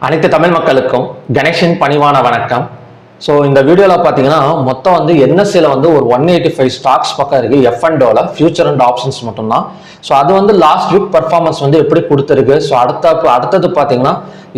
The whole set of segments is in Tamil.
அனைத்து தமிழ் மக்களுக்கும் கணேஷின் பணிவான வணக்கம். ஸோ இந்த வீடியோவில் பார்த்தீங்கன்னா மொத்தம் வந்து என்எஸ்சியில் வந்து ஒரு 185 ஸ்டாக்ஸ் பக்கம் இருக்குது. F&Oல ஃபியூச்சர் அண்ட் ஆப்ஷன்ஸ் மட்டும்தான். ஸோ அது வந்து லாஸ்ட் வீக் பர்ஃபார்மன்ஸ் வந்து எப்படி கொடுத்துருக்கு. ஸோ அடுத்தது பார்த்தீங்கன்னா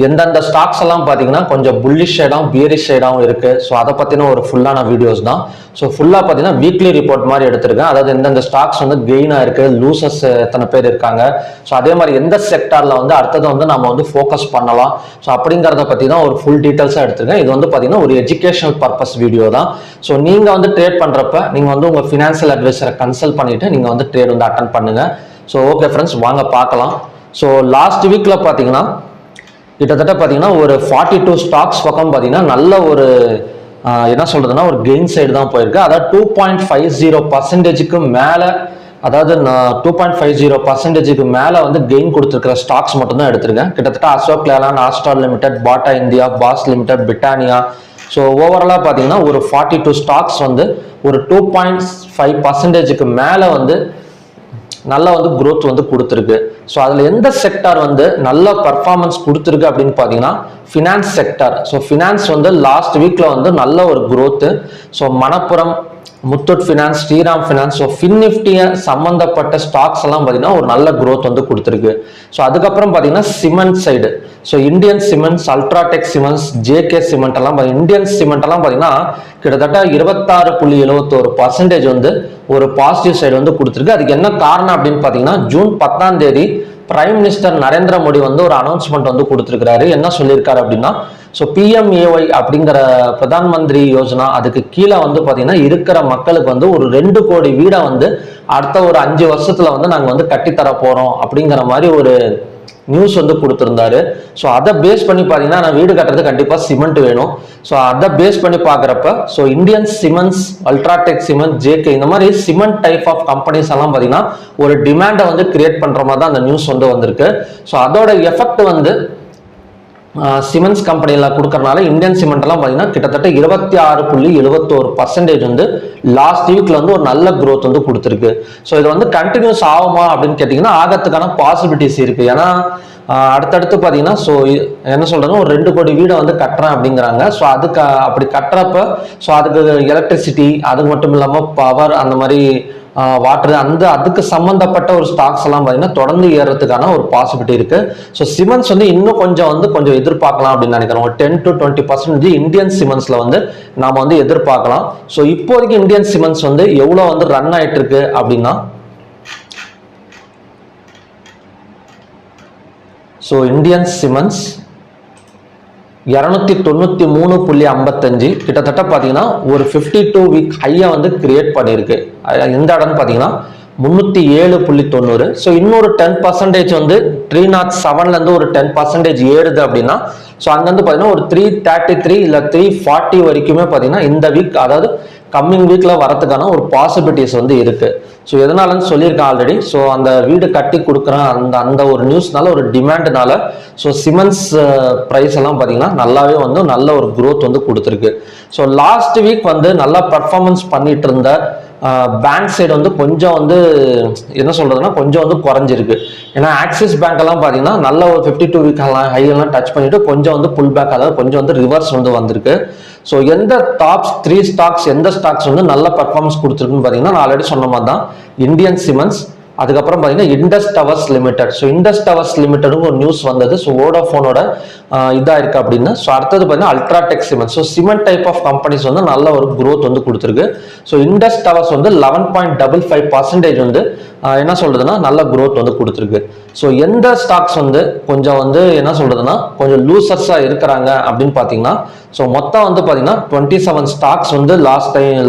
எந்தெந்த ஸ்டாக்ஸ் எல்லாம் பார்த்தீங்கன்னா கொஞ்சம் புல்லிஷ் சைடாகவும் பியரிஷ் சைடாகவும் இருக்குது. ஸோ அதை பற்றின ஒரு ஃபுல்லான வீடியோஸ் தான். ஸோ ஃபுல்லாக பார்த்தீங்கன்னா வீக்லி ரிப்போர்ட் மாதிரி எடுத்திருக்கேன். அதாவது எந்தெந்த ஸ்டாக்ஸ் வந்து கெயினாக இருக்குது, லூசஸ் எத்தனை பேர் இருக்காங்க, ஸோ அதே மாதிரி எந்த செக்டாரில் வந்து அடுத்தது வந்து நம்ம வந்து ஃபோக்கஸ் பண்ணலாம், ஸோ அப்படிங்கிறத பற்றி தான் ஒரு ஃபுல் டீட்டெயில்ஸாக எடுத்திருக்கேன். இது வந்து பார்த்தீங்கன்னா ஒரு எஜுகேஷனல் பர்பஸ் வீடியோ தான். ஸோ நீங்கள் வந்து ட்ரேட் பண்ணுறப்ப நீங்கள் வந்து உங்கள் ஃபினான்ஷியல் அட்வைசரை கன்சல்ட் பண்ணிவிட்டு நீங்கள் வந்து ட்ரேட் வந்து அட்டன் பண்ணுங்கள். ஸோ ஓகே ஃப்ரெண்ட்ஸ், வாங்க பார்க்கலாம். ஸோ லாஸ்ட் வீக்கில் பார்த்தீங்கன்னா கிட்டத்தட்ட பார்த்தீங்கன்னா ஒரு 42 ஸ்டாக்ஸ் பக்கம் பார்த்தீங்கன்னா நல்ல ஒரு என்ன சொல்றதுன்னா ஒரு கெயின் சைடு தான் போயிருக்கு. அதாவது 2.50% மேலே, அதாவது 2.50% மேலே வந்து கெயின் கொடுத்துருக்கிற ஸ்டாக்ஸ் மட்டும் தான் எடுத்திருக்கேன். கிட்டத்தட்ட Ashok Leyland, Astral limited, Bata India, Bosch limited, Britannia. So ஓவராலாக பார்த்தீங்கன்னா ஒரு 42 ஸ்டாக்ஸ் வந்து ஒரு 2.5% மேலே வந்து நல்ல வந்து growth வந்து கொடுத்துருக்கு. ஸோ அதில் எந்த செக்டார் வந்து நல்ல பர்ஃபார்மன்ஸ் கொடுத்துருக்கு அப்படின்னு பார்த்தீங்கன்னா ஃபினான்ஸ் செக்டார். ஸோ ஃபினான்ஸ் வந்து லாஸ்ட் வீக்கில் வந்து நல்ல ஒரு growth. So Manappuram, Muthoot finance, Shriram finance, so ஃபின்னிஃப்டியை சம்மந்தப்பட்ட ஸ்டாக்ஸ் எல்லாம் பார்த்தீங்கன்னா ஒரு நல்ல growth வந்து கொடுத்துருக்கு. ஸோ அதுக்கப்புறம் பார்த்தீங்கன்னா cement side, so Indian cements, UltraTech cements, JK cement எல்லாம் இந்தியன் சிமெண்ட் எல்லாம் பார்த்தீங்கன்னா கிட்டத்தட்ட 26.71% வந்து ஒரு பாசிட்டிவ் சைடு வந்து கொடுத்துருக்கு. அதுக்கு என்ன காரணம் அப்படின்னு பார்த்தீங்கன்னா June 10 prime minister Narendra Modi வந்து ஒரு அனௌன்ஸ்மெண்ட் வந்து கொடுத்துருக்காரு. என்ன சொல்லியிருக்காரு அப்படின்னா, ஸோ PMAY அப்படிங்கிற பிரதான் மந்திரி யோஜனா, அதுக்கு கீழே வந்து பார்த்தீங்கன்னா இருக்கிற மக்களுக்கு வந்து ஒரு 2 கோடி வீடை வந்து அடுத்த ஒரு 5 வருஷத்துல வந்து நாங்கள் வந்து கட்டித்தர போறோம் அப்படிங்கிற மாதிரி ஒரு நியூஸ் வந்து கொடுத்துருந்தாரு. ஸோ அதை பேஸ் பண்ணி பார்த்தீங்கன்னா நான் வீடு கட்டுறது கண்டிப்பாக சிமெண்ட் வேணும். ஸோ அதை பேஸ் பண்ணி பார்க்குறப்ப so Indian cements, UltraTech cement, JK இந்த மாதிரி சிமெண்ட் டைப் ஆஃப் கம்பெனிஸ் எல்லாம் பார்த்தீங்கன்னா ஒரு டிமாண்டை வந்து கிரியேட் பண்ணுற மாதிரி தான் அந்த நியூஸ் வந்து வந்திருக்கு. ஸோ அதோட எஃபெக்ட் வந்து சிமெண்ட்ஸ் கம்பெனியில் கொடுக்கறனால இந்தியன் சிமெண்ட் எல்லாம் பார்த்தீங்கன்னா கிட்டத்தட்ட 26.71% வந்து லாஸ்ட் வீக்ல வந்து ஒரு நல்ல growth வந்து கொடுத்துருக்கு. ஸோ இது வந்து கண்டினியூஸ் ஆகுமா அப்படின்னு கேட்டிங்கன்னா ஆகிறதுக்கான பாசிபிலிட்டிஸ் இருக்கு. ஏன்னா அடுத்தடுத்து பார்த்தீங்கன்னா ஸோ என்ன சொல்றதுன்னா ஒரு 2 கோடி வீடை வந்து கட்டுறேன் அப்படிங்கிறாங்க. ஸோ அதுக்கு அப்படி கட்டுறப்ப ஸோ அதுக்கு எலக்ட்ரிசிட்டி, அது மட்டும் இல்லாமல் பவர், அந்த மாதிரி வாட்டர், அதுக்கு சம்பந்தப்பட்ட ஒரு ஸ்டாக்ஸ் எல்லாம் பார்த்தீங்கன்னா தொடர்ந்து ஏறதுக்கான ஒரு பாசிபிலிட்டி இருக்கு. ஸோ சிமெண்ட்ஸ் வந்து இன்னும் கொஞ்சம் எதிர்பார்க்கலாம் அப்படின்னு நினைக்கிறோம். ஒரு 10 to 20% இந்தியன் சிமெண்ட்ஸ்ல வந்து நாம வந்து எதிர்பார்க்கலாம். ஸோ இப்போதைக்கு இந்தியன் சிமெண்ட்ஸ் வந்து எவ்வளோ வந்து ரன் ஆயிட்டு இருக்கு அப்படின்னா, ஸோ இந்தியன் சிமெண்ட்ஸ் 293.55 கிட்டத்தட்ட பார்த்தீங்கன்னா ஒரு 52 வீக் ஹையை வந்து கிரியேட் பண்ணியிருக்கு. எந்த இடம்னு பார்த்தீங்கன்னா 307.90. ஸோ இன்னொரு 10% வந்து 307லேருந்து ஒரு 10% ஏறுது அப்படின்னா ஸோ அங்கேருந்து பார்த்தீங்கன்னா ஒரு 333 இல்லை 340 வரைக்குமே பார்த்தீங்கன்னா இந்த வீக், அதாவது கம்மிங் வீக்ல வரதுக்கான ஒரு பாசிபிலிட்டிஸ் வந்து இருக்கு. ஸோ எதனாலன்னு சொல்லியிருக்கேன் ஆல்ரெடி. ஸோ அந்த வீடு கட்டி கொடுக்குறேன் அந்த ஒரு நியூஸ்னால, ஒரு டிமாண்ட்னால ஸோ சிமெண்ட்ஸ் ப்ரைஸ் எல்லாம் பார்த்தீங்கன்னா நல்லாவே வந்து நல்ல ஒரு growth வந்து கொடுத்துருக்கு. ஸோ லாஸ்ட் வீக் வந்து நல்லா பர்ஃபார்மன்ஸ் பண்ணிட்டு இருந்த பேங்க் சைடு வந்து கொஞ்சம் வந்து என்ன சொல்றதுன்னா கொஞ்சம் வந்து குறைஞ்சிருக்கு. ஏன்னா ஆக்சிஸ் பேங்க் எல்லாம் பார்த்தீங்கன்னா நல்ல ஒரு 52 வீக் ஹையெல்லாம் டச் பண்ணிட்டு கொஞ்சம் வந்து புல் பேக், அதாவது கொஞ்சம் வந்து ரிவர்ஸ் வந்து வந்திருக்கு. ஸோ எந்த டாப் 3 ஸ்டாக்ஸ், எந்த ஸ்டாக்ஸ் வந்து நல்ல பர்ஃபார்மன்ஸ் கொடுத்துருக்குன்னு பார்த்தீங்கன்னா நான் ஆல்ரெடி சொன்ன மாதிரி தான் இந்தியன் சிமெண்ட்ஸ், அதுக்கப்புறம் பார்த்தீங்கன்னா Indus towers limited. So Indus towers லிமிடெட்னு ஒரு நியூஸ் வந்தது. ஸோ வோடாஃபோனோட இதாக இருக்கு அப்படின்னு. ஸோ அடுத்தது பார்த்தீங்கன்னா UltraTech cement. So cement type of companies வந்து நல்ல ஒரு growth வந்து கொடுத்துருக்கு. ஸோ இண்டஸ் டவர்ஸ் வந்து 11.55% வந்து என்ன சொல்றதுன்னா நல்ல growth வந்து கொடுத்துருக்கு. ஸோ எந்த ஸ்டாக்ஸ் வந்து கொஞ்சம் வந்து என்ன சொல்றதுன்னா கொஞ்சம் லூசர்ஸாக இருக்கிறாங்க அப்படின்னு பார்த்தீங்கன்னா, ஸோ மொத்தம் வந்து பார்த்தீங்கன்னா 27 ஸ்டாக்ஸ் வந்து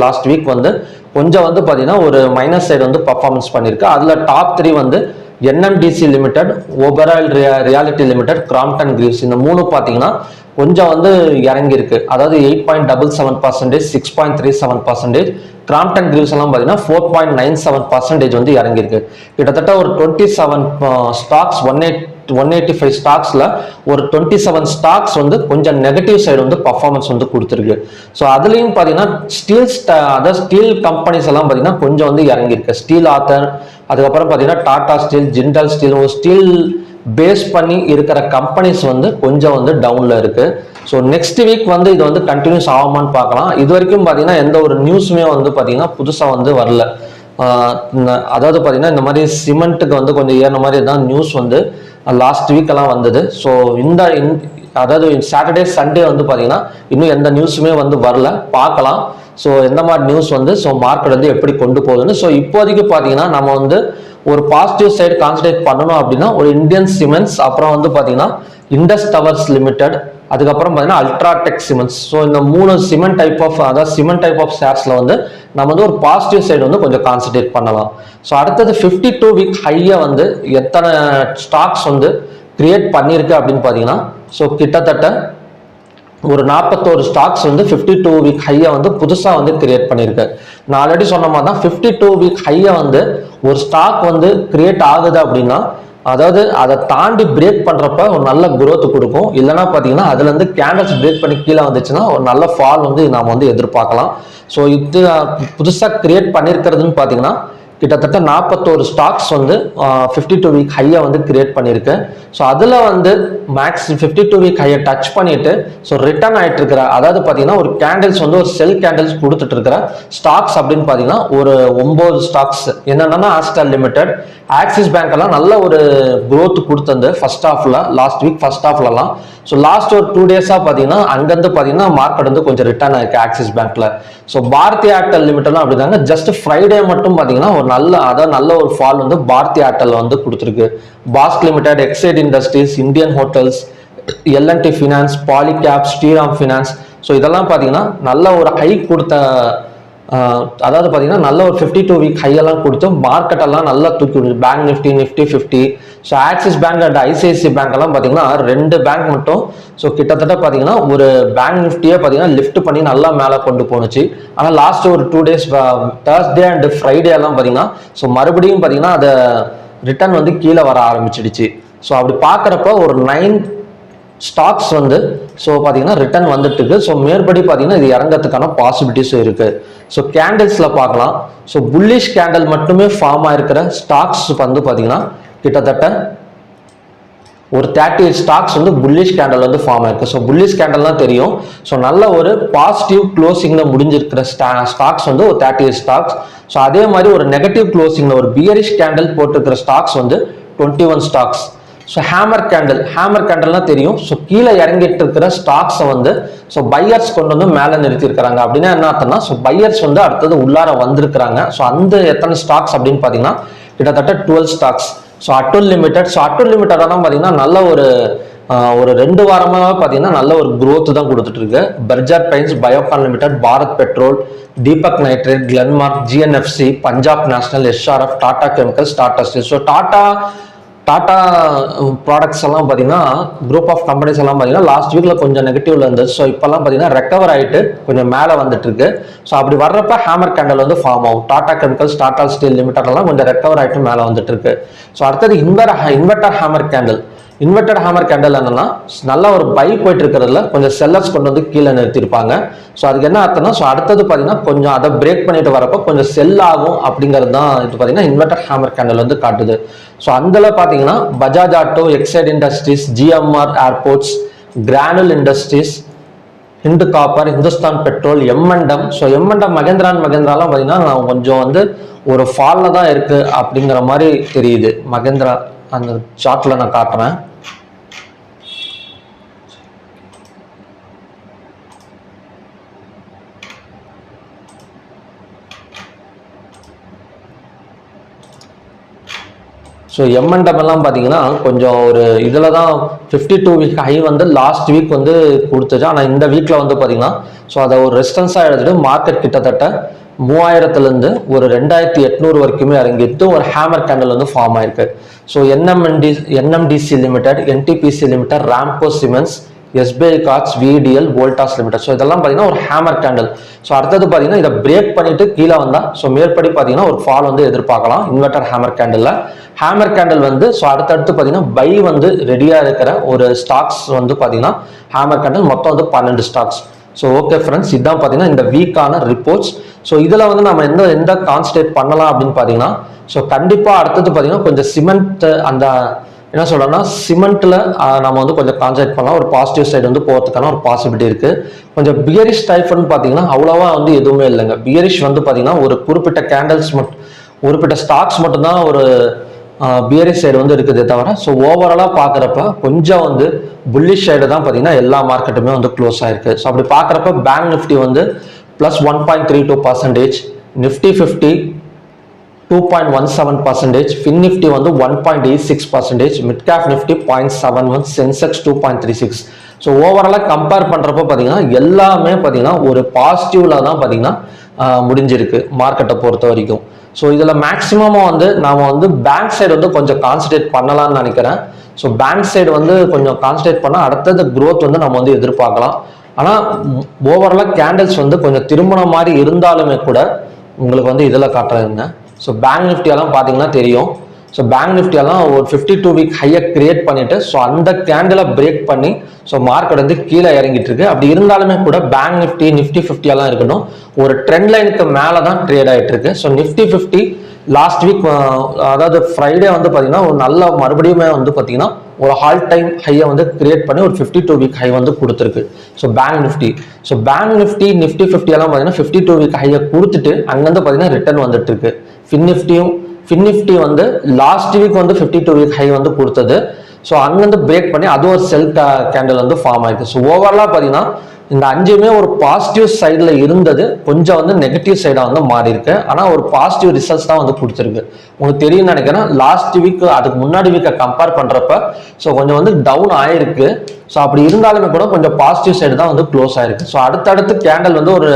லாஸ்ட் வீக் வந்து கொஞ்சம் வந்து பார்த்தீங்கன்னா ஒரு மைனஸ் சைடு வந்து பர்ஃபார்மன்ஸ் பண்ணியிருக்கு. அதில் டாப் 3 வந்து NMDC limited, Oberoi realty limited, Crompton Greaves. இந்த 3 பார்த்தீங்கன்னா கொஞ்சம் வந்து இறங்கியிருக்கு. அதாவது 8.77%, 6.37%. கிராம்ப்டன் கிரீவ்ஸ் எல்லாம் பார்த்தீங்கன்னா 4.97% வந்து இறங்கியிருக்கு. கிட்டத்தட்ட ஒரு 27 ஸ்டாக்ஸ் 185 ஸ்டாக்ஸ்ல ஒரு 27 ஸ்டாக்ஸ் வந்து கொஞ்சம் நெகட்டிவ் சைடு வந்து பர்ஃபார்மன்ஸ் வந்து கொடுத்துருக்கு. ஸோ அதுலேயும் பார்த்தீங்கன்னா ஸ்டீல் கம்பெனிஸ் எல்லாம் பார்த்தீங்கன்னா கொஞ்சம் வந்து இறங்கியிருக்கு. ஸ்டீல் ஆத்தர், அதுக்கப்புறம் பார்த்தீங்கன்னா Tata steel, Jindal steel, steel base பண்ணி இருக்கிற கம்பெனிஸ் வந்து கொஞ்சம் வந்து டவுன்ல இருக்கு. ஸோ நெக்ஸ்ட் வீக் வந்து இது வந்து கண்டினியூஸ் ஆகுமான்னு பார்க்கலாம். இது வரைக்கும் பார்த்தீங்கன்னா எந்த ஒரு நியூஸுமே வந்து பார்த்தீங்கன்னா புதுசாக வந்து வரல. அதாவது பார்த்தீங்கன்னா இந்த மாதிரி சிமெண்ட்டுக்கு வந்து கொஞ்சம் ஏறின மாதிரி தான் நியூஸ் வந்து லாஸ்ட் வீக் எல்லாம் வந்தது. ஸோ அதாவது சாட்டர்டே சண்டே வந்து பார்த்தீங்கன்னா இன்னும் எந்த நியூஸுமே வந்து வரல, பார்க்கலாம். ஸோ எந்த மாதிரி நியூஸ் வந்து ஸோ மார்க்கெட் வந்து எப்படி கொண்டு போகுதுன்னு. ஸோ இப்போதைக்கு பார்த்தீங்கன்னா நம்ம வந்து ஒரு பாசிட்டிவ் சைடு கான்சன்ட்ரேட் பண்ணணும் அப்படின்னா ஒரு இந்தியன் சிமெண்ட்ஸ், அப்புறம் வந்து பார்த்தீங்கன்னா இண்டஸ் டவர்ஸ் லிமிடெட், அதுக்கப்புறம் பார்த்தீங்கன்னா அல்ட்ராடெக் சிமெண்ட்ஸ். ஸோ இந்த 3 சிமெண்ட் டைப் ஆஃப் ஷேர்ஸ்ல வந்து நம்ம வந்து ஒரு பாசிட்டிவ் சைடு வந்து கொஞ்சம் கான்சன்ட்ரேட் பண்ணலாம். ஸோ அடுத்தது 52 வீக் ஹையை வந்து எத்தனை ஸ்டாக்ஸ் வந்து கிரியேட் பண்ணியிருக்கு அப்படின்னு பார்த்தீங்கன்னா ஸோ கிட்டத்தட்ட ஒரு 41 ஸ்டாக்ஸ் வந்து 52 வீக் ஹையை வந்து புதுசாக வந்து கிரியேட் பண்ணியிருக்கு. நான் ஆல்ரெடி சொன்ன மாதிரி தான் 52 வீக் ஹையை வந்து ஒரு ஸ்டாக் வந்து கிரியேட் ஆகுது அப்படின்னா, அதாவது அதை தாண்டி பிரேக் பண்றப்ப ஒரு நல்ல growth கொடுக்கும். இல்லைன்னா பார்த்தீங்கன்னா அதுல இருந்து கேண்டல்ஸ் பிரேக் பண்ணி கீழே வந்துச்சுன்னா ஒரு நல்ல ஃபால் வந்து நாம வந்து எதிர்பார்க்கலாம். ஸோ இது புதுசாக கிரியேட் பண்ணியிருக்கிறதுன்னு பார்த்தீங்கன்னா கிட்டத்தட்ட 41 ஸ்டாக்ஸ் வந்து 52 வீக் ஹையை வந்து கிரியேட் பண்ணியிருக்கு. ஸோ அதில் வந்து மேக்ஸ் 52 வீக் ஹையை டச் பண்ணிட்டு ஸோ ரிட்டர்ன் ஆகிட்டு இருக்கிற, அதாவது பார்த்தீங்கன்னா ஒரு கேண்டில்ஸ் வந்து ஒரு செல் கேண்டில்ஸ் கொடுத்துட்டு இருக்கிற ஸ்டாக்ஸ் அப்படின்னு பார்த்தீங்கன்னா ஒரு 9 ஸ்டாக்ஸ் என்னென்னா ஆஸ்டர் லிமிடெட், ஆக்சிஸ் பேங்க் எல்லாம் நல்ல ஒரு growth கொடுத்தது ஃபர்ஸ்ட் ஹாஃப்ல, லாஸ்ட் வீக் ஃபர்ஸ்ட் ஹாஃப்லலாம். ஸோ லாஸ்ட் ஒரு 2 டேஸாக பார்த்தீங்கன்னா அங்கேருந்து பார்த்தீங்கன்னா மார்க்கெட் வந்து கொஞ்சம் ரிட்டர்ன் ஆயிருக்கு ஆக்சிஸ் பேங்க்ல. ஸோ பாரதி ஏர்டெல் லிமிடெட்லாம் அப்படிதாங்க, ஜஸ்ட் ஃப்ரைடே மட்டும் பார்த்தீங்கன்னா ஒரு நல்ல ஒரு ஃபால் வந்து பாரதி ஏர்டெல் வந்து கொடுத்துருக்கு. Bosch limited, Exide industries, Indian hotels, L and T finance, Polycab, Shriram finance, so இதெல்லாம் பார்த்தீங்கன்னா நல்ல ஒரு ஹை கொடுத்த, அதாவது பார்த்தீங்கன்னா நல்ல ஒரு 52 வீக் ஹையெல்லாம் கொடுத்து மார்க்கெட் எல்லாம் நல்லா தூக்கி விடுது. Bank Nifty 50. So axis bank and ICICI bank எல்லாம் பார்த்தீங்கன்னா 2 பேங்க் மட்டும் ஸோ கிட்டத்தட்ட பார்த்தீங்கன்னா ஒரு பேங்க் நிஃப்டியே பார்த்தீங்கன்னா லிஃப்ட் பண்ணி நல்லா மேலே கொண்டு போணுச்சு. ஆனால் லாஸ்ட் ஒரு 2 டேஸ் தேர்ஸ்டே அண்ட் ஃப்ரைடே எல்லாம் பார்த்தீங்கன்னா ஸோ மறுபடியும் பார்த்தீங்கன்னா அதை ரிட்டர்ன் வந்து கீழே வர ஆரம்பிச்சிடுச்சு. ஸோ அப்படி பார்க்குறப்ப ஒரு 9 ஸ்டாக்ஸ் வந்து ஸோ பார்த்தீங்கன்னா ரிட்டர்ன் வந்துட்டு இருக்கு. ஸோ மேற்படி பார்த்தீங்கன்னா இது இறங்கிறதுக்கான பாசிபிலிட்டிஸும் இருக்கு. ஸோ கேண்டில்ஸில் பார்க்கலாம். ஸோ புல்லிஷ் கேண்டில் மட்டுமே ஃபார்ம் ஆயிருக்கிற ஸ்டாக்ஸ் வந்து பார்த்தீங்கன்னா கிட்டத்தட்ட ஒரு 38 ஸ்டாக்ஸ் வந்து புல்லிஷ் கேண்டல் வந்து ஃபார்ம் ஆயிருக்கு. ஸோ புல்லிஷ் கேண்டல்லாம் தெரியும். ஸோ நல்ல ஒரு பாசிட்டிவ் க்ளோசிங்ல முடிஞ்சிருக்கிற ஸ்டாக்ஸ் வந்து ஒரு 38 ஸ்டாக்ஸ். ஸோ அதே மாதிரி ஒரு நெகட்டிவ் க்ளோசிங்ல ஒரு பியரிஷ் கேண்டல் போட்டிருக்கிற ஸ்டாக்ஸ் வந்து 21 ஸ்டாக்ஸ். ஸோ ஹேமர் கேண்டல்னா தெரியும். ஸோ கீழே இறங்கிட்டு இருக்கிற ஸ்டாக்ஸை வந்து ஸோ பையர்ஸ் கொண்டு வந்து மேலே நிறுத்திருக்கிறாங்க. அப்படின்னா என்ன அர்த்தம்னா ஸோ பையர்ஸ் வந்து அடுத்தது உள்ளார வந்திருக்கிறாங்க. ஸோ அந்த எத்தனை ஸ்டாக்ஸ் அப்படின்னு பார்த்தீங்கன்னா கிட்டத்தட்ட 12 ஸ்டாக்ஸ். ஸோ அட்டுல் லிமிடெட் தான் பார்த்தீங்கன்னா நல்ல ஒரு 2 வாரமாக பார்த்தீங்கன்னா நல்ல ஒரு growth தான் கொடுத்துட்டு இருக்கு. Berger paints, Biocon limited, Bharat petrol, Deepak nitrate, Glenmark, GNFC, Punjab national, SRF, Tata chemicals, Tata steel. So Tata products எல்லாம் பார்த்தீங்கன்னா குரூப் ஆஃப் கம்பெனிஸ் எல்லாம் பார்த்தீங்கன்னா லாஸ்ட் வீக்ல கொஞ்சம் நெகட்டிவ்ல இருந்தது. ஸோ இப்பெல்லாம் பார்த்தீங்கன்னா ரெக்கவர் ஆகிட்டு கொஞ்சம் மேலே வந்துட்டு இருக்கு. ஸோ அப்படி வர்றப்ப ஹேமர் கேண்டல் வந்து ஃபார்ம் ஆகும். Tata chemicals, Tata steel limited எல்லாம் கொஞ்சம் ரெக்கவர் ஆகிட்டு மேலே வந்துட்டு இருக்கு. ஸோ அடுத்தது இன்வெர்டர் ஹேமர் கேண்டல் என்னன்னா நல்ல ஒரு பை போயிட்டு இருக்கிறதுல கொஞ்சம் செல்லர்ஸ் கொண்டு வந்து கீழே நிறுத்திருப்பாங்க. ஸோ அதுக்கு என்ன அர்த்தம்னா ஸோ அடுத்தது பார்த்தீங்கன்னா கொஞ்சம் அதை பிரேக் பண்ணிட்டு வரப்போ கொஞ்சம் செல் ஆகும் அப்படிங்கிறது தான் இது பார்த்தீங்கன்னா இன்வெர்டர் ஹேமர் கேண்டல் வந்து காட்டுது. ஸோ அதில் பார்த்தீங்கன்னா Bajaj auto, Exide industries, GMR airports, Granules industries, Hindu copper, Hindustan petrol, M and M. So M and M மகேந்திராலாம் பார்த்தீங்கன்னா கொஞ்சம் வந்து ஒரு ஃபால்ல தான் இருக்கு அப்படிங்கிற மாதிரி தெரியுது. மகேந்திரா அந்த சார்ட்ல நான் காட்டுறேன். ஸோ எம்என்டம் எல்லாம் பார்த்தீங்கன்னா கொஞ்சம் ஒரு இதில் தான் 52 வீக் ஹை வந்து லாஸ்ட் வீக் வந்து கொடுத்துச்சு. ஆனால் இந்த வீக்கில் வந்து பார்த்தீங்கன்னா ஸோ அதை ஒரு ரெசிஸ்டன்ஸாக எடுத்துட்டு மார்க்கெட் கிட்டத்தட்ட 3000லேருந்து ஒரு 2800 வரைக்குமே இறங்கிட்டு ஒரு ஹேமர் கேண்டல் வந்து ஃபார்ம் ஆயிருக்கு. So NMDC limited, NTPC limited, Ramco cements, SBI cards, VTL, Voltas limited. So இதெல்லாம் பார்த்தீங்கன்னா ஒரு ஹேமர் கேண்டல். ஸோ அடுத்தது பார்த்தீங்கன்னா இதை பிரேக் பண்ணிட்டு கீழே வந்தால் ஸோ மேற்படி பார்த்தீங்கன்னா ஒரு ஃபால் வந்து எதிர்பார்க்கலாம் இன்வெர்டர் ஹேமர் கேண்டலில். ஹேமர் கேண்டல் வந்து ஸோ அடுத்தடுத்து பார்த்தீங்கன்னா பை வந்து ரெடியாக இருக்கிற ஒரு ஸ்டாக்ஸ் வந்து பார்த்தீங்கன்னா ஹேமர் கேண்டல் மொத்தம் வந்து 12 ஸ்டாக்ஸ். ஸோ ஓகே ஃப்ரெண்ட்ஸ், இதுதான் பார்த்தீங்கன்னா இந்த வீக்கான ரிப்போர்ட்ஸ். ஸோ இதில் வந்து நம்ம எந்த கான்சன்ட்ரேட் பண்ணலாம் அப்படின்னு பார்த்தீங்கன்னா ஸோ கண்டிப்பாக அடுத்தது பார்த்தீங்கன்னா கொஞ்சம் சிமெண்ட் அந்த என்ன சொல்கிறேன்னா சிமெண்ட்டில் நம்ம வந்து கொஞ்சம் கான்சன்ட்ரேட் பண்ணலாம். ஒரு பாசிட்டிவ் சைடு வந்து போகிறதுக்கான ஒரு பாசிபிலிட்டி இருக்குது. கொஞ்சம் பியரிஷ் டைப்னு பார்த்தீங்கன்னா அவ்வளோவா வந்து எதுவுமே இல்லைங்க. பியரிஷ் வந்து பார்த்தீங்கன்னா ஒரு குறிப்பிட்ட கேண்டல்ஸ் குறிப்பிட்ட ஸ்டாக்ஸ் மட்டும்தான் ஒரு பியரிஷ் சைடு வந்து இருக்குதே தவிர, ஸோ ஓவராலாக பார்க்குறப்ப கொஞ்சம் வந்து புல்லிஷ் சைடு தான் பார்த்தீங்கன்னா எல்லா மார்க்கெட்டுமே வந்து க்ளோஸ் ஆயிருக்கு. ஸோ அப்படி பார்க்குறப்ப பேங்க் நிஃப்டி வந்து +1.32%, நிஃப்டி 50 2.17%, ஃபின் நிஃப்டி வந்து 1.86%, mid cap Nifty 0.71, Sensex 2.36. So ஓவராலாக கம்பேர் பண்ணுறப்போ பார்த்தீங்கன்னா எல்லாமே பார்த்தீங்கன்னா ஒரு பாசிட்டிவ்ல தான் பார்த்தீங்கன்னா முடிஞ்சிருக்கு மார்க்கெட்டை பொறுத்த வரைக்கும். ஸோ இதில் மேக்ஸிமமாக வந்து நாம் வந்து பேங்க் சைடு வந்து கொஞ்சம் கான்சன்ட்ரேட் பண்ணலாம்னு நினைக்கிறேன். ஸோ பேங்க் சைடு வந்து கொஞ்சம் கான்சன்ட்ரேட் பண்ணால் அடுத்தது க்ரோத் வந்து நம்ம வந்து எதிர்பார்க்கலாம். ஆனால் ஓவராலாக கேண்டில்ஸ் வந்து கொஞ்சம் திரும்பின மாதிரி இருந்தாலுமே கூட உங்களுக்கு வந்து இதில் காட்டுறதுங்க. ஸோ பேங்க் நிஃப்டியெல்லாம் பார்த்தீங்கன்னா தெரியும். ஸோ பேங்க் நிஃப்டியெல்லாம் ஒரு 52 வீக் ஹையை கிரியேட் பண்ணிட்டு ஸோ அந்த கேண்டிலை பிரேக் பண்ணி ஸோ மார்க்கெட் வந்து கீழே இறங்கிட்டு இருக்கு. அப்படி இருந்தாலுமே கூட பேங்க் நிஃப்டி, நிஃப்டி 50 எல்லாம் இருக்கணும் ஒரு ட்ரெண்ட் லைனுக்கு மேலே தான் ட்ரேட் ஆகிட்டு இருக்கு. ஸோ நிஃப்டி 50 லாஸ்ட் வீக் அதாவது ஃப்ரைடே வந்து பார்த்தீங்கன்னா ஒரு நல்ல மறுபடியுமே வந்து பார்த்தீங்கன்னா ஒரு ஹால் டைம் ஹையை வந்து கிரியேட் பண்ணி ஒரு 52 வீக் ஹை வந்து கொடுத்துருக்கு. ஸோ பேங்க் நிஃப்டி நிஃப்டி 50 எல்லாம் பார்த்தீங்கன்னா 52 வீக் ஹையை கொடுத்துட்டு அங்கேருந்து பார்த்தீங்கன்னா ரிட்டர்ன் வந்துட்டு இருக்கு. ஃபின் நிஃப்டி வந்து லாஸ்ட் வீக் வந்து 52 வீக் ஹை வந்து கொடுத்தது. ஸோ அங்கேருந்து பிரேக் பண்ணி அது ஒரு செல் கேண்டில் வந்து ஃபார்ம் ஆயிருக்கு. ஸோ ஓவராலாக பார்த்தீங்கன்னா இந்த அஞ்சுமே ஒரு பாசிட்டிவ் சைடில் இருந்தது, கொஞ்சம் வந்து நெகட்டிவ் சைடாக வந்து மாறி இருக்கு. ஆனால் ஒரு பாசிட்டிவ் ரிசல்ட்ஸ் தான் வந்து கொடுத்துருக்கு. உங்களுக்கு தெரியும் நினைக்கிறேன், லாஸ்ட் வீக் அதுக்கு முன்னாடி வீக்கை கம்பேர் பண்ணுறப்ப ஸோ கொஞ்சம் வந்து டவுன் ஆயிருக்கு. ஸோ அப்படி இருந்தாலுமே கூட கொஞ்சம் பாசிட்டிவ் சைடு தான் வந்து க்ளோஸ் ஆயிருக்கு. ஸோ அடுத்தடுத்து கேண்டல் வந்து ஒரு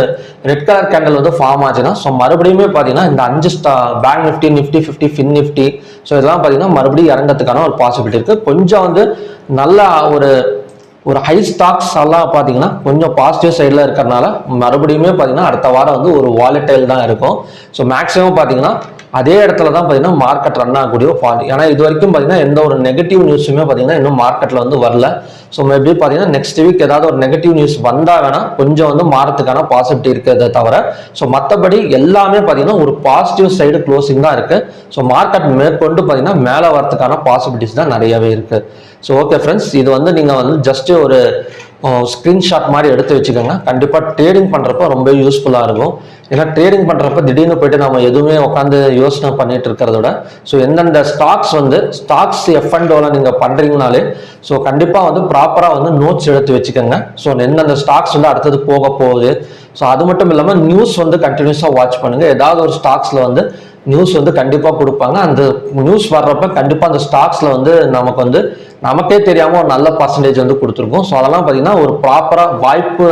ரெட் கலர் கேண்டல் வந்து ஃபார்ம் ஆச்சுன்னா ஸோ மறுபடியுமே பார்த்தீங்கன்னா இந்த 5 bank Nifty, Nifty 50, fin Nifty so இதெல்லாம் பார்த்தீங்கன்னா மறுபடியும் இறங்கிறதுக்கான ஒரு பாசிபிலிட்டி இருக்கு. கொஞ்சம் வந்து நல்ல ஒரு ஹை ஸ்டாக்ஸ் எல்லாம் பார்த்தீங்கன்னா கொஞ்சம் பாசிட்டிவ் சைடில் இருக்கிறதுனால மறுபடியுமே பார்த்தீங்கன்னா அடுத்த வாரம் வந்து ஒரு வாலட்டைல் தான் இருக்கும். ஸோ மேக்ஸிமம் பார்த்தீங்கன்னா அதே இடத்துல தான் பார்த்தீங்கன்னா மார்க்கெட் ரன் ஆகக்கூடிய ஃபால். ஏன்னா இது வரைக்கும் பார்த்தீங்கன்னா எந்த ஒரு நெகட்டிவ் நியூஸுமே பார்த்தீங்கன்னா இன்னும் மார்க்கெட்டில் வந்து வரல. ஸோ மேபி பார்த்தீங்கன்னா நெக்ஸ்ட் வீக் ஏதாவது ஒரு நெகட்டிவ் நியூஸ் வந்தால் வேணால் கொஞ்சம் வந்து மாறத்துக்கான பாசிபிலிட்டி இருக்கிறத தவிர ஸோ மற்றபடி எல்லாமே பார்த்தீங்கன்னா ஒரு பாசிட்டிவ் சைடு க்ளோசிங் தான் இருக்குது. ஸோ மார்க்கெட் மேற்கொண்டு பார்த்தீங்கன்னா மேலே வரத்துக்கான பாசிபிலிட்டிஸ் தான் நிறையவே இருக்குது. ஸோ ஓகே ஃப்ரெண்ட்ஸ், இது வந்து நீங்கள் வந்து ஜஸ்ட் ஒரு ஸ்க்ரீன்ஷாட் மாதிரி எடுத்து வச்சுக்கோங்க. கண்டிப்பாக ட்ரேடிங் பண்ணுறப்ப ரொம்ப யூஸ்ஃபுல்லாக இருக்கும். ஏன்னா ட்ரேடிங் பண்ணுறப்ப திடீர்னு போயிட்டு நம்ம எதுவுமே உட்காந்து யோசனை பண்ணிட்டு இருக்கிறதோட ஸோ எந்தெந்த ஸ்டாக்ஸ் F&Oல நீங்கள் பண்ணுறீங்கனாலே ஸோ கண்டிப்பாக வந்து ப்ராப்பராக வந்து நோட்ஸ் எடுத்து வச்சுக்கோங்க. ஸோ எந்தெந்த ஸ்டாக்ஸ் வந்து அடுத்தது போக போகுது. ஸோ அது மட்டும் இல்லாமல் நியூஸ் வந்து கண்டினியூஸாக வாட்ச் பண்ணுங்கள். ஏதாவது ஒரு ஸ்டாக்ஸில் வந்து நியூஸ் வந்து கண்டிப்பாக கொடுப்பாங்க. அந்த நியூஸ் வர்றப்ப கண்டிப்பாக அந்த ஸ்டாக்ஸில் வந்து நமக்கு வந்து நமக்கே தெரியாமல் ஒரு நல்ல பர்சன்டேஜ் வந்து கொடுத்துருக்கோம். ஸோ அதெல்லாம் பார்த்தீங்கன்னா ஒரு ப்ராப்பராக வாய்ப்பு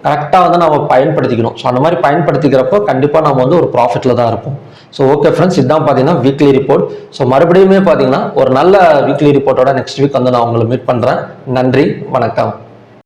கரெக்டாக வந்து நம்ம பயன்படுத்திக்கணும். ஸோ அந்த மாதிரி பயன்படுத்திக்கிறப்போ கண்டிப்பாக நம்ம வந்து ஒரு ப்ராஃபிட்டில் தான் இருப்போம். ஸோ ஓகே ஃப்ரெண்ட்ஸ், இதுதான் பார்த்தீங்கன்னா வீக்லி ரிப்போர்ட். ஸோ மறுபடியுமே பார்த்தீங்கன்னா ஒரு நல்ல வீக்லி ரிப்போர்ட்டோட நெக்ஸ்ட் வீக் வந்து நான் உங்களை மீட் பண்ணுறேன். நன்றி, வணக்கம்.